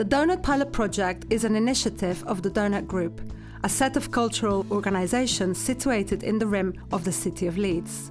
The Donut Pilot Project is an initiative of the Donut Group, a set of cultural organisations situated in the rim of the city of Leeds.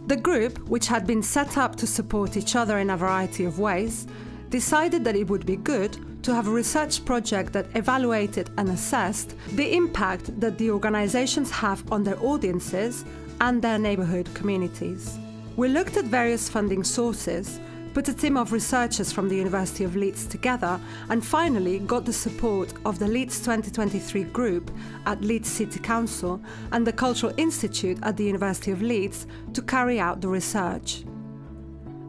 The group, which had been set up to support each other in a variety of ways, decided that it would be good to have a research project that evaluated and assessed the impact that the organisations have on their audiences and their neighbourhood communities. We looked at various funding sources, put a team of researchers from the University of Leeds together, and finally got the support of the Leeds 2023 group at Leeds City Council and the Cultural Institute at the University of Leeds to carry out the research.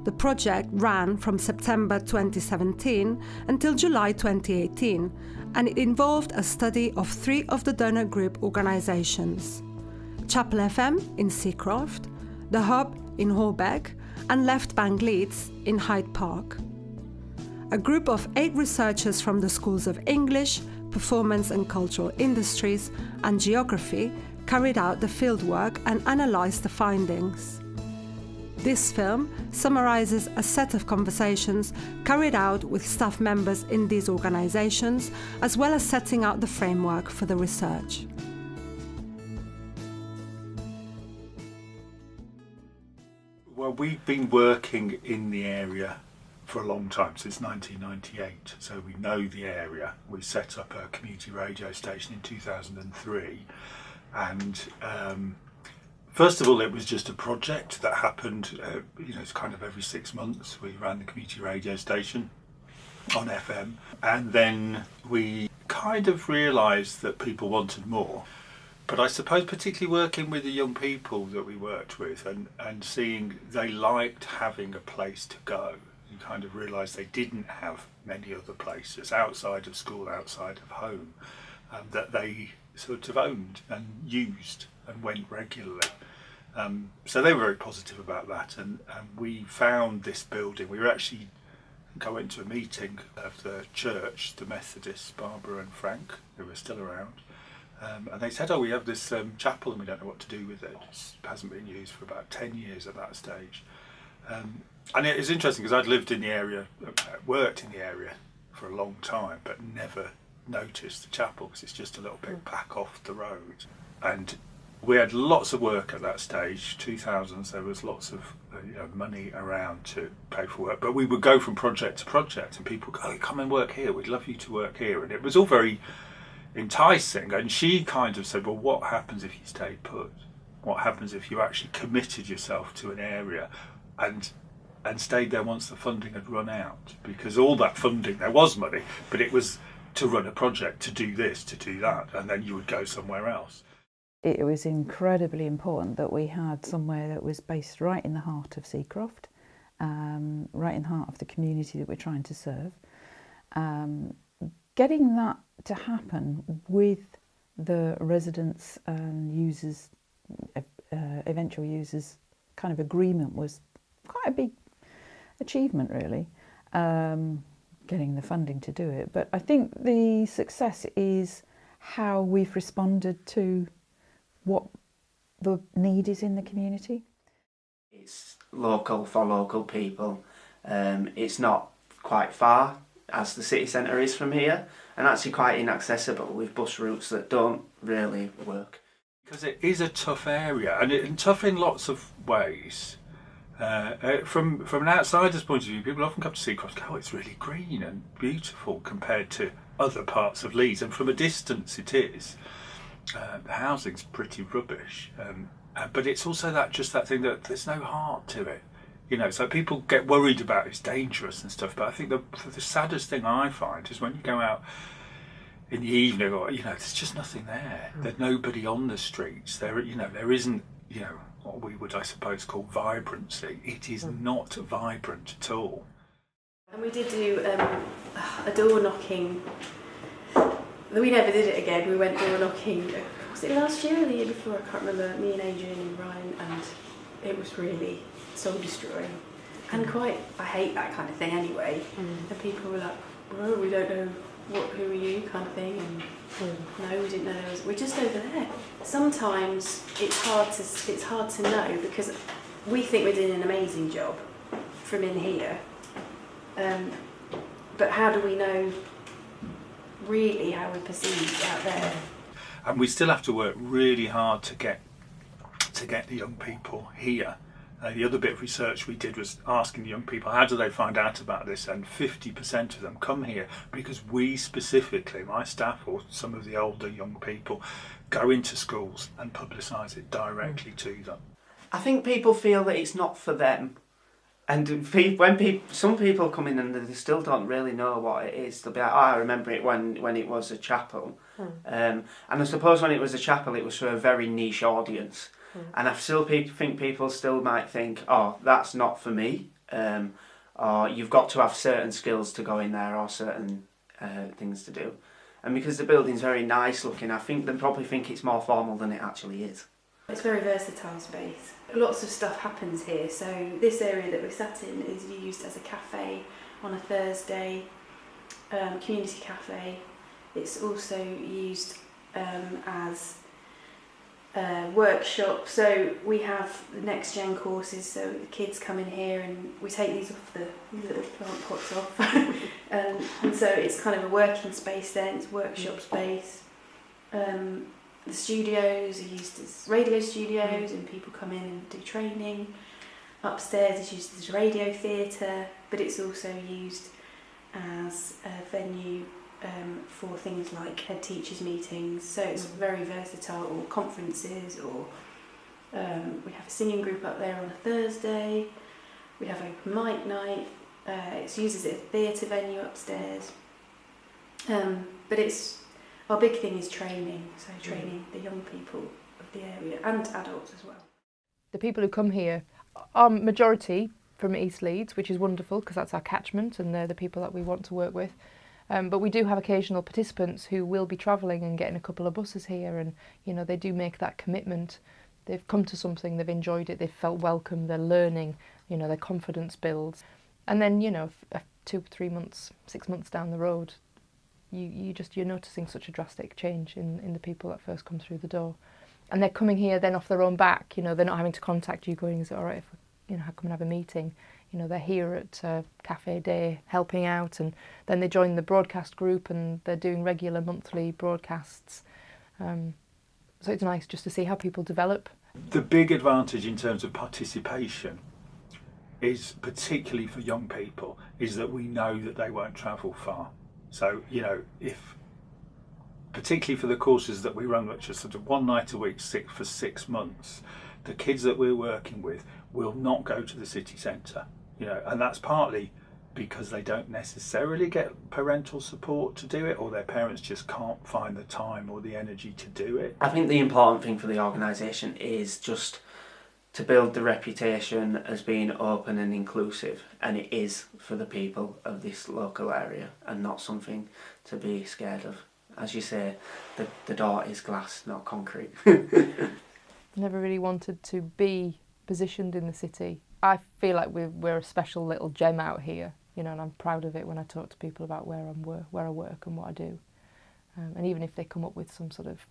The project ran from September 2017 until July 2018, and it involved a study of 3 of the Donut Group organisations: Chapel FM in Seacroft, The Hub in Horbeck, and Left Bank Leeds in Hyde Park. A group of 8 researchers from the schools of English, Performance and Cultural Industries, and Geography carried out the fieldwork and analysed the findings. This film summarises a set of conversations carried out with staff members in these organisations, as well as setting out the framework for the research. Well, we've been working in the area for a long time, since 1998, so we know the area. We set up a community radio station in 2003, and first of all, it was just a project that happened, it's kind of every 6 months. We ran the community radio station on FM, and then we kind of realised that people wanted more. But I suppose particularly working with the young people that we worked with and seeing they liked having a place to go. You kind of realised they didn't have many other places outside of school, outside of home, that they sort of owned and used and went regularly. So they were very positive about that, and we found this building. We were actually, I think I went to a meeting of the church, the Methodists, Barbara and Frank, who were still around. And they said, we have this chapel and we don't know what to do with it. It hasn't been used for about 10 years at that stage. And it was interesting because I'd lived in the area, worked in the area for a long time, but never noticed the chapel because it's just a little bit back off the road. And we had lots of work at that stage, 2000s, there was lots of money around to pay for work. But we would go from project to project and people would go, come and work here, we'd love you to work here. And it was all very enticing, and she kind of said, well, what happens if you stay put? What happens if you actually committed yourself to an area and stayed there once the funding had run out? Because all that funding, there was money, but it was to run a project, to do this, to do that, and then you would go somewhere else. It was incredibly important that we had somewhere that was based right in the heart of Seacroft, right in the heart of the community that we're trying to serve. Getting that to happen with the residents and users, eventual users, kind of agreement was quite a big achievement, really, getting the funding to do it. But I think the success is how we've responded to what the need is in the community. It's local for local people. It's not quite far, as the city centre is from here, and actually quite inaccessible with bus routes that don't really work. Because it is a tough area, and tough in lots of ways. From an outsider's point of view, people often come to Seacroft and go, it's really green and beautiful compared to other parts of Leeds, and from a distance it is. The housing's pretty rubbish, but it's also that thing that there's no heart to it. So people get worried about it's dangerous and stuff, but I think the saddest thing I find is when you go out in the evening, or there's just nothing there. There's nobody on the streets. There isn't what we would, I suppose, call vibrancy. It is not vibrant at all. And we did do a door knocking. We never did it again. We went door knocking. Was it last year or the year before? I can't remember. Me and Adrian and Ryan, and it was really soul destroying and I hate that kind of thing anyway. And people were like, well, we don't know who are you kind of thing, and no, we didn't know we're just over there. Sometimes it's hard to know because we think we're doing an amazing job from in here, but how do we know really how we're perceived out there. And we still have to work really hard to get the young people here. The other bit of research we did was asking the young people, how do they find out about this? And 50% of them come here because we specifically, my staff or some of the older young people, go into schools and publicise it directly to them. I think people feel that it's not for them. And when some people come in and they still don't really know what it is, they'll be like, oh, I remember it when it was a chapel. And I suppose when it was a chapel, it was for a very niche audience. And I still think people still might think, oh, that's not for me. Or you've got to have certain skills to go in there or certain things to do. And because the building's very nice looking, I think they probably think it's more formal than it actually is. It's a very versatile space. Lots of stuff happens here. So this area that we're sat in is used as a cafe on a Thursday, community cafe. It's also used as a workshop. So we have the next gen courses. So the kids come in here and we take these little plant pots off, and so it's kind of a working space. Then it's workshop space. The studios are used as radio studios and people come in and do training. Upstairs is used as radio theatre, but it's also used as a venue for things like head teachers meetings. So it's very versatile, or conferences, or we have a singing group up there on a Thursday. We have open mic night. It's used as a theatre venue upstairs. But our big thing is training, so training the young people of the area and adults as well. The people who come here are majority from East Leeds, which is wonderful because that's our catchment and they're the people that we want to work with. But we do have occasional participants who will be travelling and getting a couple of buses here, and they do make that commitment. They've come to something, they've enjoyed it, they've felt welcome, they're learning, their confidence builds. And then 2, 3 months, 6 months down the road, you're noticing such a drastic change in the people that first come through the door, and they're coming here then off their own back. They're not having to contact you going, is it all right if I come and have a meeting? They're here at Cafe Day helping out, and then they join the broadcast group and they're doing regular monthly broadcasts. So it's nice just to see how people develop. The big advantage in terms of participation is, particularly for young people, is that we know that they won't travel far. So, if, particularly for the courses that we run, which are sort of one night a week for 6 months, the kids that we're working with will not go to the city centre, and that's partly because they don't necessarily get parental support to do it, or their parents just can't find the time or the energy to do it. I think the important thing for the organisation is just to build the reputation as being open and inclusive, and it is for the people of this local area and not something to be scared of. As you say, the door is glass, not concrete. Never really wanted to be positioned in the city. I feel like we're a special little gem out here, and I'm proud of it when I talk to people about where I work and what I do. And even if they come up with some sort of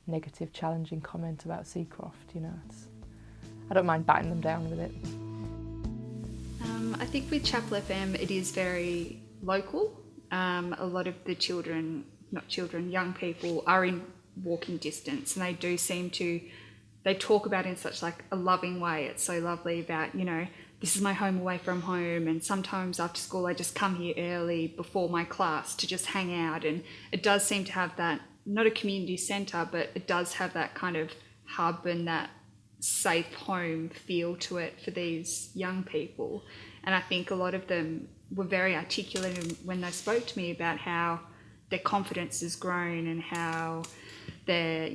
negative, challenging comment about Seacroft, I don't mind batting them down with it. I think with Chapel FM it is very local. A lot of the young people are in walking distance, and they do seem to, they talk about it in such like a loving way. It's so lovely about, this is my home away from home, and sometimes after school I just come here early before my class to just hang out, and it does seem to have that, not a community centre, but it does have that kind of hub and that safe home feel to it for these young people. And I think a lot of them were very articulate when they spoke to me about how their confidence has grown and how they're,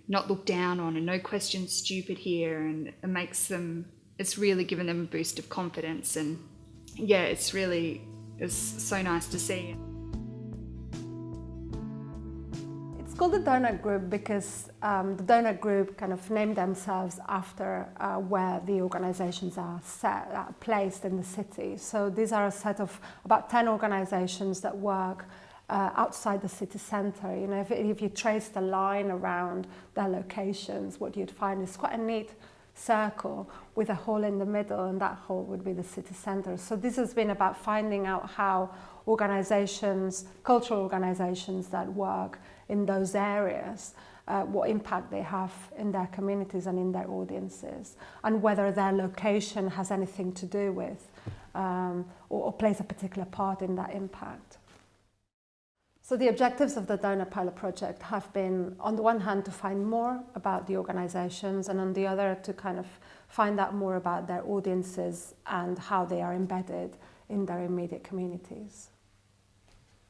not looked down on and no questions stupid here, and it's really given them a boost of confidence. And yeah, it's so nice to see. It's called the Donut Group because the Donut Group kind of named themselves after where the organisations are placed in the city. So these are a set of about 10 organisations that work outside the city centre. If you trace the line around their locations, what you'd find is quite a neat circle with a hall in the middle, and that hall would be the city centre. So this has been about finding out how organisations, cultural organisations that work in those areas, what impact they have in their communities and in their audiences, and whether their location has anything to do with or plays a particular part in that impact. So the objectives of the Donor Pilot Project have been, on the one hand, to find more about the organisations, and on the other, to kind of find out more about their audiences and how they are embedded in their immediate communities.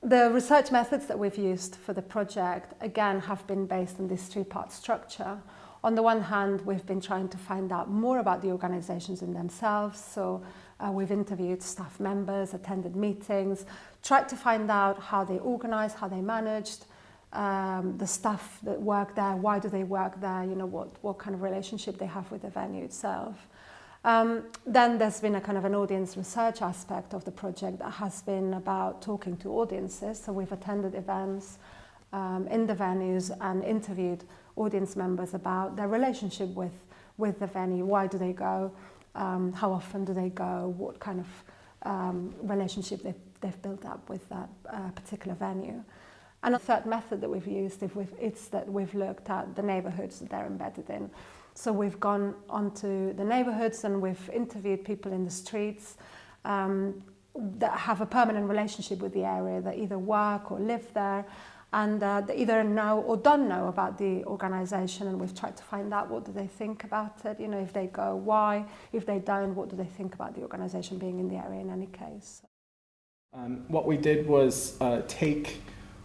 The research methods that we've used for the project, again, have been based on this three-part structure. On the one hand, we've been trying to find out more about the organisations in themselves. So we've interviewed staff members, attended meetings, tried to find out how they organised, how they managed, the staff that work there, why do they work there, you know, what kind of relationship they have with the venue itself. Then there's been a kind of an audience research aspect of the project that has been about talking to audiences. So we've attended events in the venues and interviewed audience members about their relationship with the venue. Why do they go? How often do they go? What kind of relationship they've built up with that particular venue. And a third method that we've used is that we've looked at the neighbourhoods that they're embedded in. So we've gone onto the neighbourhoods and we've interviewed people in the streets that have a permanent relationship with the area, that either work or live there, and they either know or don't know about the organisation, and we've tried to find out what do they think about it, you know, if they go, why, if they don't, what do they think about the organisation being in the area in any case. What we did was take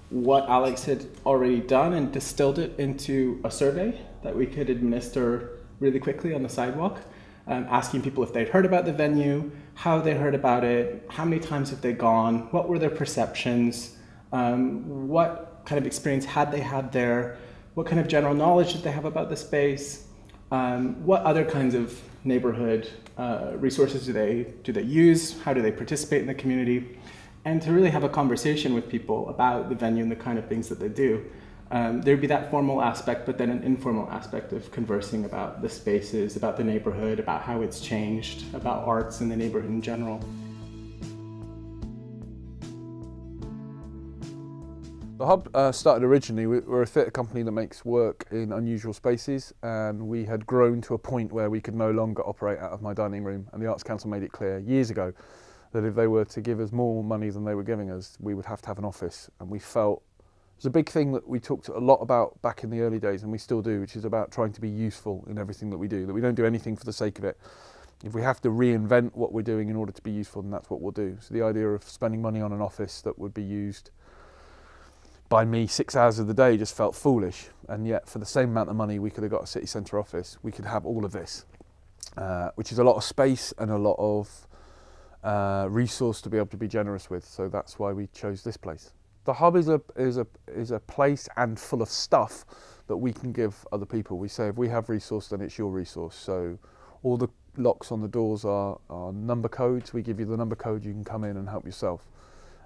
what Alex had already done and distilled it into a survey that we could administer really quickly on the sidewalk, asking people if they'd heard about the venue, how they heard about it, how many times have they gone, what were their perceptions, what kind of experience had they had there, what kind of general knowledge did they have about the space, what other kinds of neighborhood resources do they use, how do they participate in the community, and to really have a conversation with people about the venue and the kind of things that they do. There'd be that formal aspect, but then an informal aspect of conversing about the spaces, about the neighborhood, about how it's changed, about arts in the neighborhood in general. The Hub started originally, we're a theatre company that makes work in unusual spaces, and we had grown to a point where we could no longer operate out of my dining room, and the Arts Council made it clear years ago that if they were to give us more money than they were giving us, we would have to have an office. And we felt it was a big thing that we talked a lot about back in the early days, and we still do, which is about trying to be useful in everything that we do, that we don't do anything for the sake of it. If we have to reinvent what we're doing in order to be useful, then that's what we'll do. So the idea of spending money on an office that would be used by me 6 hours of the day just felt foolish, and yet for the same amount of money we could have got a city centre office, we could have all of this, which is a lot of space and a lot of resource to be able to be generous with. So that's why we chose this place. The Hub is a place and full of stuff that we can give other people. We say if we have resource, then it's your resource. So all the locks on the doors are number codes. We give you the number code, you can come in and help yourself.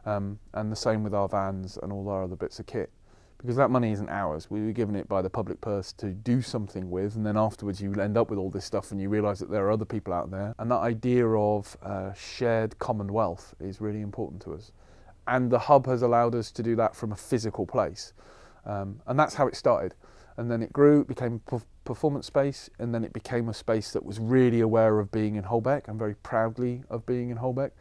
And the same with our vans and all our other bits of kit. Because that money isn't ours. We were given it by the public purse to do something with, and then afterwards you end up with all this stuff and you realise that there are other people out there. And that idea of shared commonwealth is really important to us. And the Hub has allowed us to do that from a physical place. And that's how it started. And then it grew, it became a performance space, and then it became a space that was really aware of being in Holbeck and very proudly of being in Holbeck.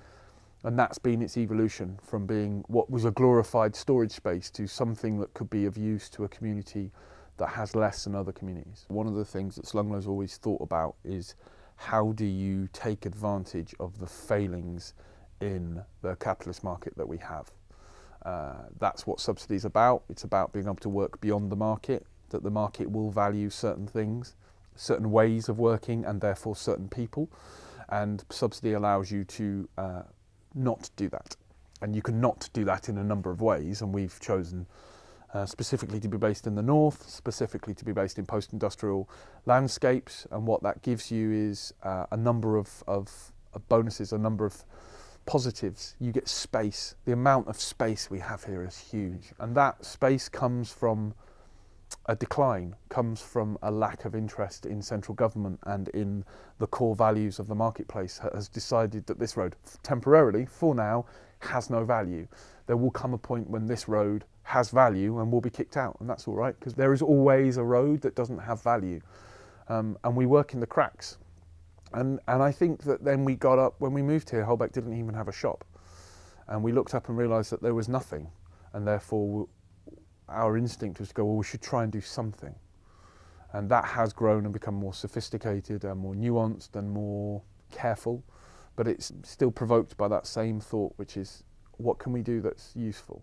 And that's been its evolution from being what was a glorified storage space to something that could be of use to a community that has less than other communities. One of the things that Slunglow's always thought about is how do you take advantage of the failings in the capitalist market that we have. That's what subsidy is about. It's about being able to work beyond the market, that the market will value certain things, certain ways of working, and therefore certain people. And subsidy allows you to not do that, and you can not do that in a number of ways, and we've chosen specifically to be based in the north, specifically to be based in post-industrial landscapes, and what that gives you is a number of bonuses, a number of positives. You get space. The amount of space we have here is huge, and that space comes from a decline comes from a lack of interest in central government and in the core values of the marketplace, has decided that this road, temporarily, for now, has no value. There will come a point when this road has value and will be kicked out, and that's all right, because there is always a road that doesn't have value. And we work in the cracks. And I think that then we got up, when we moved here, Holbeck didn't even have a shop. And we looked up and realised that there was nothing. And therefore, our instinct was to go, well, we should try and do something. And that has grown and become more sophisticated and more nuanced and more careful. But it's still provoked by that same thought, which is, what can we do that's useful?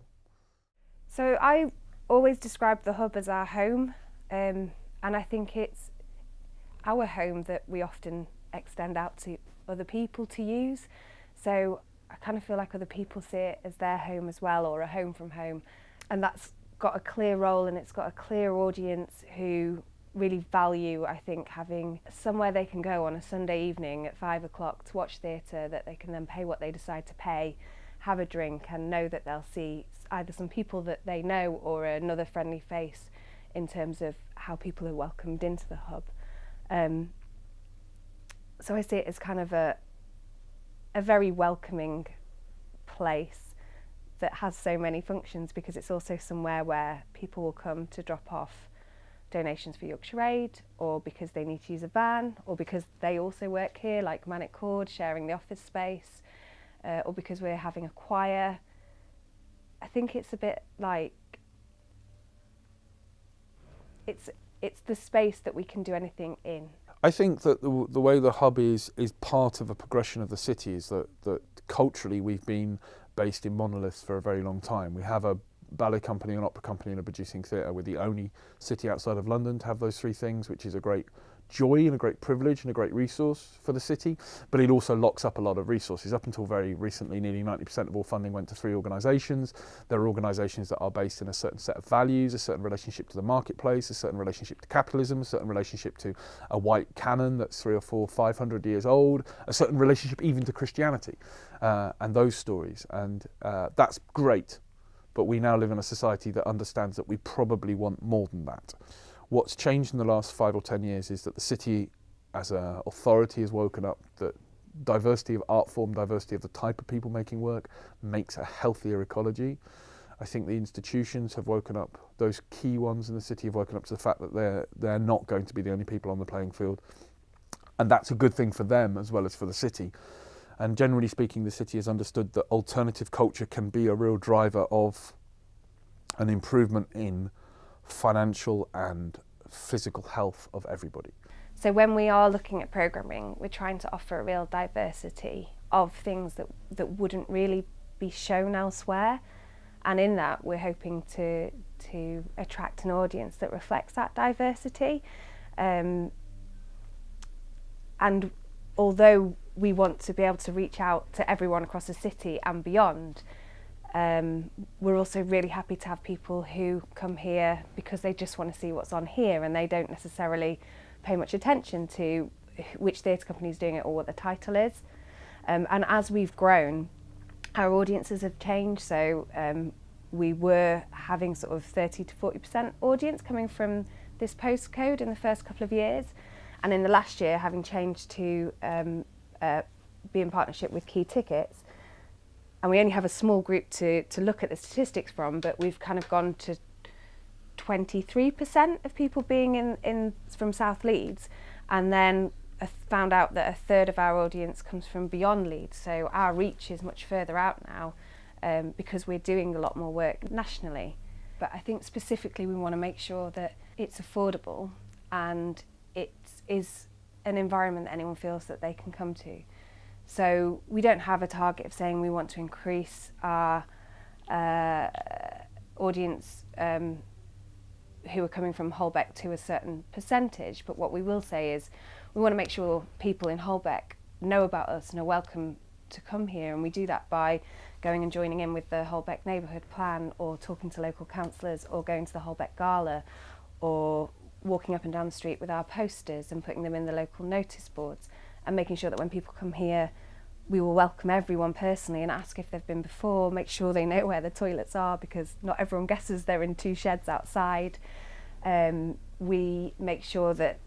So I always describe the hub as our home. And I think it's our home that we often extend out to other people to use. So I kind of feel like other people see it as their home as well, or a home from home. And that's got a clear role, and it's got a clear audience who really value, I think, having somewhere they can go on a Sunday evening at 5 o'clock to watch theatre, that they can then pay what they decide to pay, have a drink, and know that they'll see either some people that they know or another friendly face in terms of how people are welcomed into the hub. So I see it as kind of a very welcoming place that has so many functions, because it's also somewhere where people will come to drop off donations for Yorkshire Aid, or because they need to use a van, or because they also work here, like Manic Chord, sharing the office space, or because we're having a choir. I think it's a bit like, it's the space that we can do anything in. I think that the way the hub is part of a progression of the city is that culturally we've been based in monoliths for a very long time. We have a ballet company, an opera company and a producing theatre. We're the only city outside of London to have those three things, which is a great joy and a great privilege and a great resource for the city, but it also locks up a lot of resources. Up until very recently, nearly 90% of all funding went to 3 organisations. There are organisations that are based in a certain set of values, a certain relationship to the marketplace, a certain relationship to capitalism, a certain relationship to a white canon that's 300 or 400, 500 years old, a certain relationship even to Christianity, and those stories. And that's great, but we now live in a society that understands that we probably want more than that. What's changed in the last 5 or 10 years is that the city as an authority has woken up that diversity of art form, diversity of the type of people making work makes a healthier ecology. I think the institutions have woken up, those key ones in the city have woken up to the fact that they're not going to be the only people on the playing field. And that's a good thing for them as well as for the city. And generally speaking, the city has understood that alternative culture can be a real driver of an improvement in financial and physical health of everybody. So when we are looking at programming, we're trying to offer a real diversity of things that wouldn't really be shown elsewhere. And in that, we're hoping to attract an audience that reflects that diversity. And although we want to be able to reach out to everyone across the city and beyond, we're also really happy to have people who come here because they just want to see what's on here, and they don't necessarily pay much attention to which theatre company is doing it or what the title is. And as we've grown, our audiences have changed. So we were having sort of 30 to 40% audience coming from this postcode in the first couple of years, and in the last year, having changed to be in partnership with Key Tickets. And we only have a small group to look at the statistics from, but we've kind of gone to 23% of people being in from South Leeds, and then found out that a third of our audience comes from beyond Leeds. So our reach is much further out now, because we're doing a lot more work nationally. But I think specifically we want to make sure that it's affordable and it is an environment that anyone feels that they can come to. So we don't have a target of saying we want to increase our audience who are coming from Holbeck to a certain percentage, but what we will say is we want to make sure people in Holbeck know about us and are welcome to come here, and we do that by going and joining in with the Holbeck Neighbourhood Plan, or talking to local councillors, or going to the Holbeck Gala, or walking up and down the street with our posters and putting them in the local notice boards, and making sure that when people come here we will welcome everyone personally and ask if they've been before, make sure they know where the toilets are, because not everyone guesses they're in 2 sheds outside. We make sure that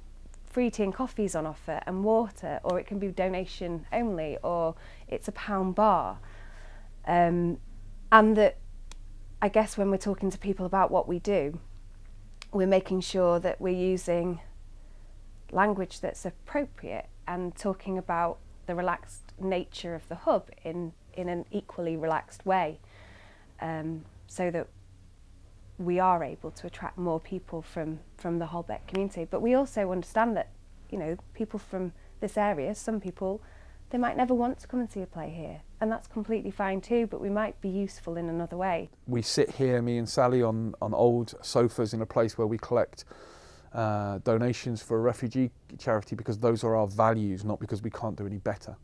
free tea and coffee is on offer and water, or it can be donation only, or it's a £1 bar. And that, I guess when we're talking to people about what we do, we're making sure that we're using language that's appropriate and talking about the relaxed nature of the hub in an equally relaxed way, so that we are able to attract more people from the Holbeck community. But we also understand that, you know, people from this area, some people, they might never want to come and see a play here, and that's completely fine too, but we might be useful in another way. We sit here, me and Sally, on old sofas in a place where we collect donations for a refugee charity because those are our values, not because we can't do any better.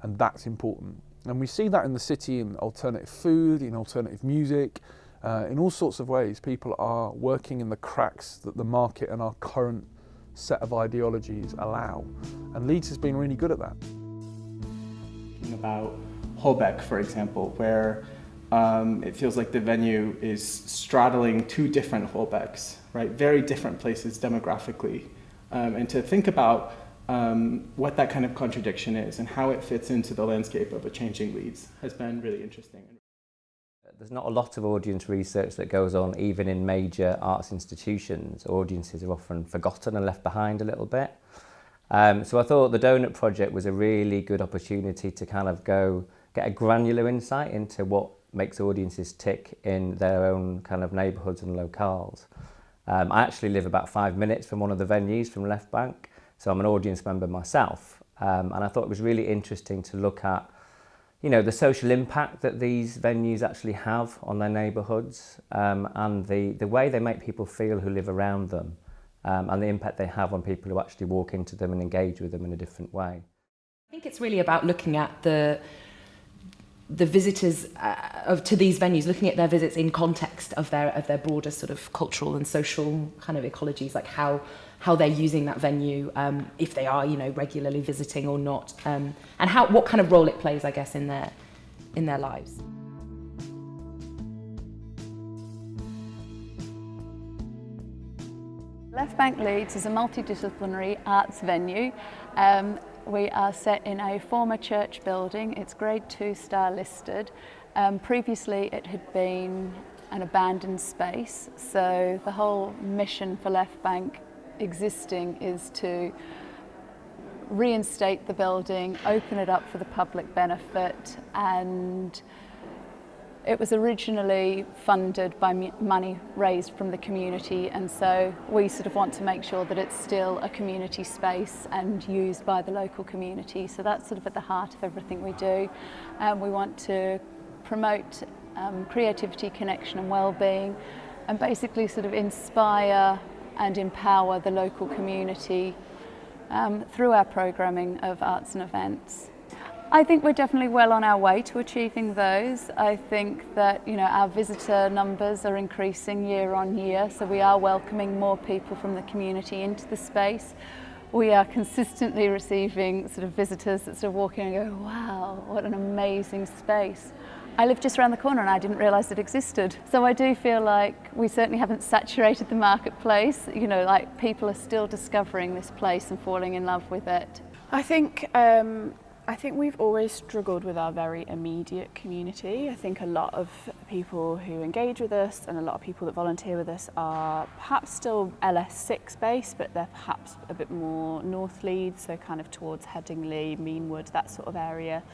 And that's important. And we see that in the city in alternative food, in alternative music, in all sorts of ways. People are working in the cracks that the market and our current set of ideologies allow. And Leeds has been really good at that. Thinking about Holbeck, for example, where it feels like the venue is straddling two different Holbecks, right? Very different places demographically. And to think about what that kind of contradiction is and how it fits into the landscape of a changing Leeds has been really interesting. There's not a lot of audience research that goes on even in major arts institutions. Audiences are often forgotten and left behind a little bit. So I thought the Donut Project was a really good opportunity to kind of go get a granular insight into what makes audiences tick in their own kind of neighbourhoods and locales. I actually live about 5 minutes from one of the venues from Left Bank, so I'm an audience member myself. And I thought it was really interesting to look at, you know, the social impact that these venues actually have on their neighbourhoods, and the way they make people feel who live around them, and the impact they have on people who actually walk into them and engage with them in a different way. I think it's really about looking at the visitors to these venues, looking at their visits in context of their broader sort of cultural and social kind of ecologies, like how they're using that venue, if they are, you know, regularly visiting or not, and what kind of role it plays, I guess, in their lives. Left Bank Leeds is a multidisciplinary arts venue. We are set in a former church building. It's Grade 2 star listed. Previously it had been an abandoned space, so the whole mission for Left Bank existing is to reinstate the building, open it up for the public benefit, and it was originally funded by money raised from the community, and so we sort of want to make sure that it's still a community space and used by the local community. So that's sort of at the heart of everything we do. We want to promote creativity, connection and well-being, and basically sort of inspire and empower the local community through our programming of arts and events. I think we're definitely well on our way to achieving those. I think that, you know, our visitor numbers are increasing year on year, so we are welcoming more people from the community into the space. We are consistently receiving sort of visitors that sort of walk in and go, wow, what an amazing space. I live just around the corner and I didn't realise it existed. So I do feel like we certainly haven't saturated the marketplace. You know, like people are still discovering this place and falling in love with it. I think we've always struggled with our very immediate community. I think a lot of people who engage with us and a lot of people that volunteer with us are perhaps still LS6 based, but they're perhaps a bit more North Leeds, so kind of towards Headingley, Meanwood, that sort of area.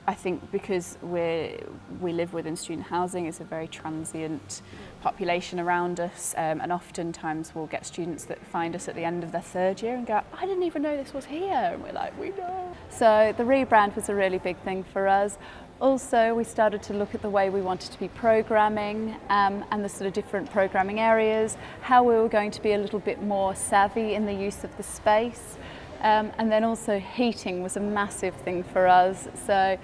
I think because we live within student housing, it's a very transient population around us, and oftentimes we'll get students that find us at the end of their third year and go, I didn't even know this was here, and we're like, we know. So the rebrand was a really big thing for us. Also, we started to look at the way we wanted to be programming, and the sort of different programming areas, how we were going to be a little bit more savvy in the use of the space. And then also heating was a massive thing for us. So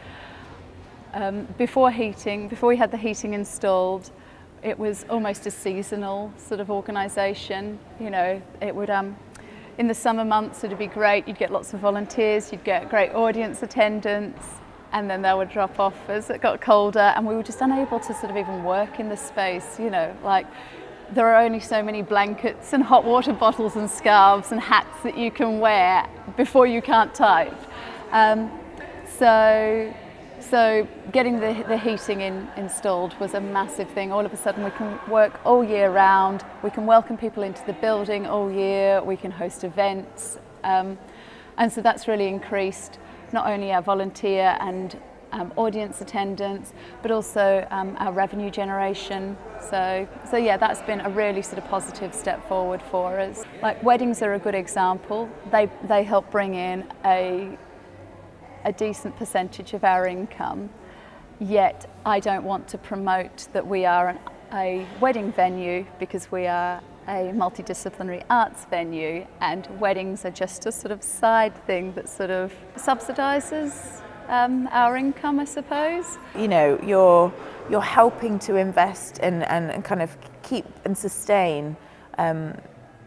before we had the heating installed, it was almost a seasonal sort of organisation. You know, it would, in the summer months it'd be great, you'd get lots of volunteers, you'd get great audience attendance, and then they would drop off as it got colder, and we were just unable to sort of even work in the space, you know, like there are only so many blankets and hot water bottles and scarves and hats that you can wear before you can't type. So getting the heating installed was a massive thing. All of a sudden we can work all year round, we can welcome people into the building all year, we can host events, and so that's really increased not only our volunteer and audience attendance, but also our revenue generation. So yeah, that's been a really sort of positive step forward for us. Like weddings are a good example. They help bring in a decent percentage of our income, yet I don't want to promote that we are a wedding venue because we are a multidisciplinary arts venue, and weddings are just a sort of side thing that sort of subsidises our income, I suppose. You know, you're helping to invest and kind of keep and sustain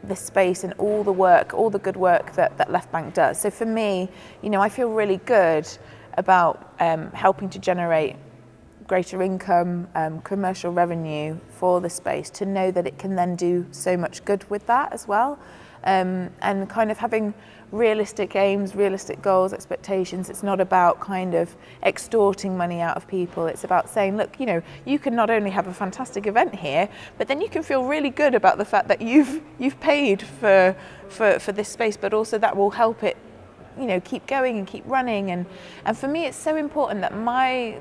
this space and all the good work that Left Bank does. So for me, you know, I feel really good about helping to generate greater income, commercial revenue for the space, to know that it can then do so much good with that as well. And kind of having realistic aims, realistic goals, expectations. It's not about kind of extorting money out of people. It's about saying, look, you know, you can not only have a fantastic event here, but then you can feel really good about the fact that you've paid for this space, but also that will help it, you know, keep going and keep running. And for me, it's so important that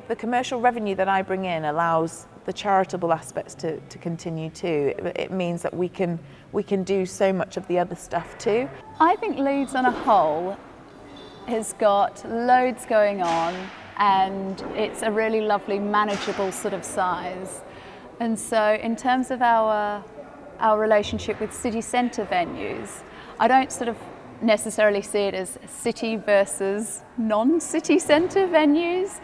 the commercial revenue that I bring in allows the charitable aspects to continue too. It means that we can do so much of the other stuff too. I think Leeds on a whole has got loads going on, and it's a really lovely, manageable sort of size. And so in terms of our relationship with city centre venues, I don't sort of necessarily see it as city versus non-city centre venues.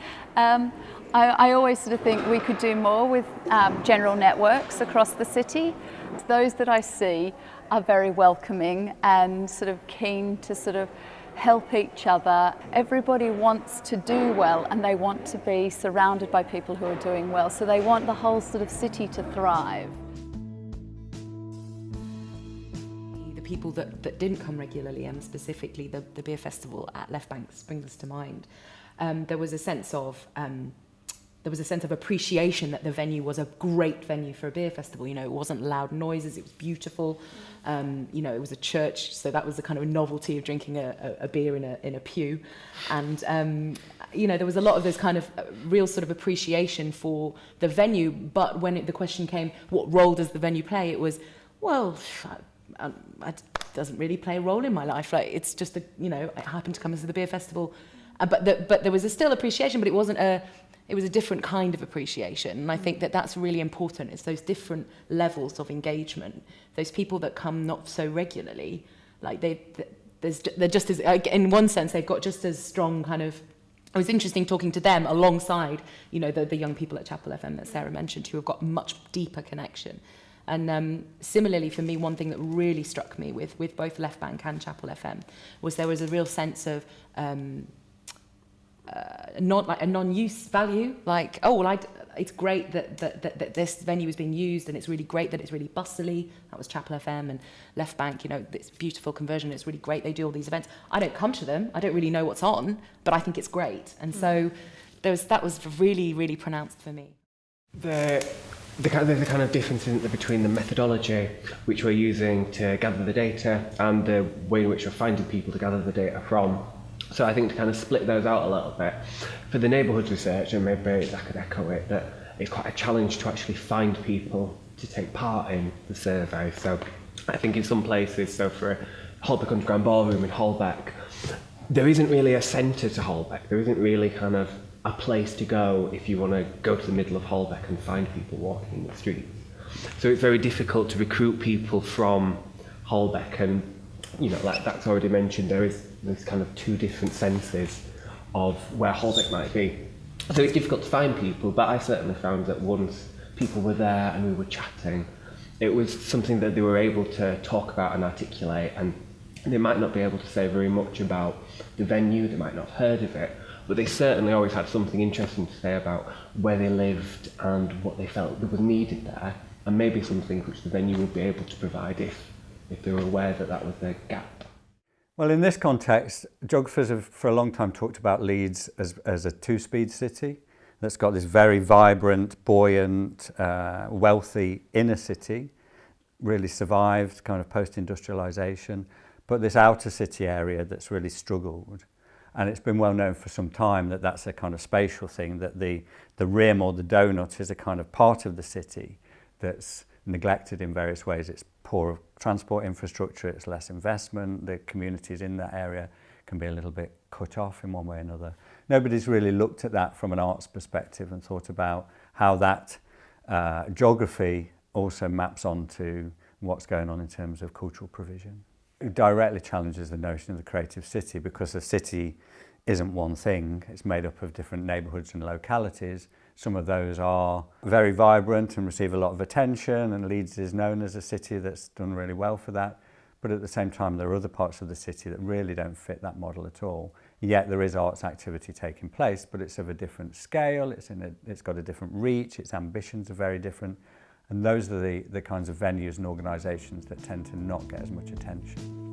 I always sort of think we could do more with general networks across the city. Those that I see are very welcoming and sort of keen to sort of help each other. Everybody wants to do well, and they want to be surrounded by people who are doing well. So they want the whole sort of city to thrive. The people that didn't come regularly, and specifically the beer festival at Left Bank springs to mind. There was a sense of appreciation that the venue was a great venue for a beer festival. You know, it wasn't loud noises, it was beautiful. You know, it was a church, so that was the kind of novelty of drinking a beer in a pew. And, you know, there was a lot of this kind of real sort of appreciation for the venue. But when the question came, what role does the venue play? It was, well, it doesn't really play a role in my life. Like, it's just, you know, I happened to come to the beer festival. But there was still appreciation, but it wasn't it was a different kind of appreciation. And I think that that's really important. It's those different levels of engagement. Those people that come not so regularly, like they're just as, in one sense, they've got just as strong kind of, it was interesting talking to them alongside, you know, the young people at Chapel FM that Sarah mentioned, who have got much deeper connection. And similarly, for me, one thing that really struck me with both Left Bank and Chapel FM was there was a real sense of not like a non-use value, like, oh well, it's great that this venue is being used, and it's really great that it's really bustly. That was Chapel FM. And Left Bank, you know, this beautiful conversion, it's really great, they do all these events. I don't come to them, I don't really know what's on, but I think it's great. And so that was really, really pronounced for me. There's a kind of difference between the methodology which we're using to gather the data and the way in which we're finding people to gather the data from. So I think to kind of split those out a little bit, for the neighbourhood research, and maybe I could echo it, that it's quite a challenge to actually find people to take part in the survey. So I think in some places, so for Holbeck Underground Ballroom in Holbeck, there isn't really a centre to Holbeck. There isn't really kind of a place to go if you want to go to the middle of Holbeck and find people walking in the streets. So it's very difficult to recruit people from Holbeck, and you know, like that's already mentioned, there's kind of two different senses of where Holbeck might be. So it's difficult to find people, but I certainly found that once people were there and we were chatting, it was something that they were able to talk about and articulate, and they might not be able to say very much about the venue, they might not have heard of it, but they certainly always had something interesting to say about where they lived and what they felt that was needed there, and maybe something which the venue would be able to provide if they were aware that that was their gap. Well, in this context, geographers have for a long time talked about Leeds as a two-speed city that's got this very vibrant, buoyant, wealthy inner city, really survived kind of post-industrialisation, but this outer city area that's really struggled. And it's been well known for some time that that's a kind of spatial thing, that the rim or the donut is a kind of part of the city that's neglected in various ways. It's poor transport infrastructure, it's less investment, the communities in that area can be a little bit cut off in one way or another. Nobody's really looked at that from an arts perspective and thought about how that geography also maps onto what's going on in terms of cultural provision. It directly challenges the notion of the creative city, because a city isn't one thing. It's made up of different neighbourhoods and localities. Some of those are very vibrant and receive a lot of attention, and Leeds is known as a city that's done really well for that. But at the same time, there are other parts of the city that really don't fit that model at all. Yet there is arts activity taking place, but it's of a different scale, it's got a different reach, its ambitions are very different. And those are the kinds of venues and organisations that tend to not get as much attention.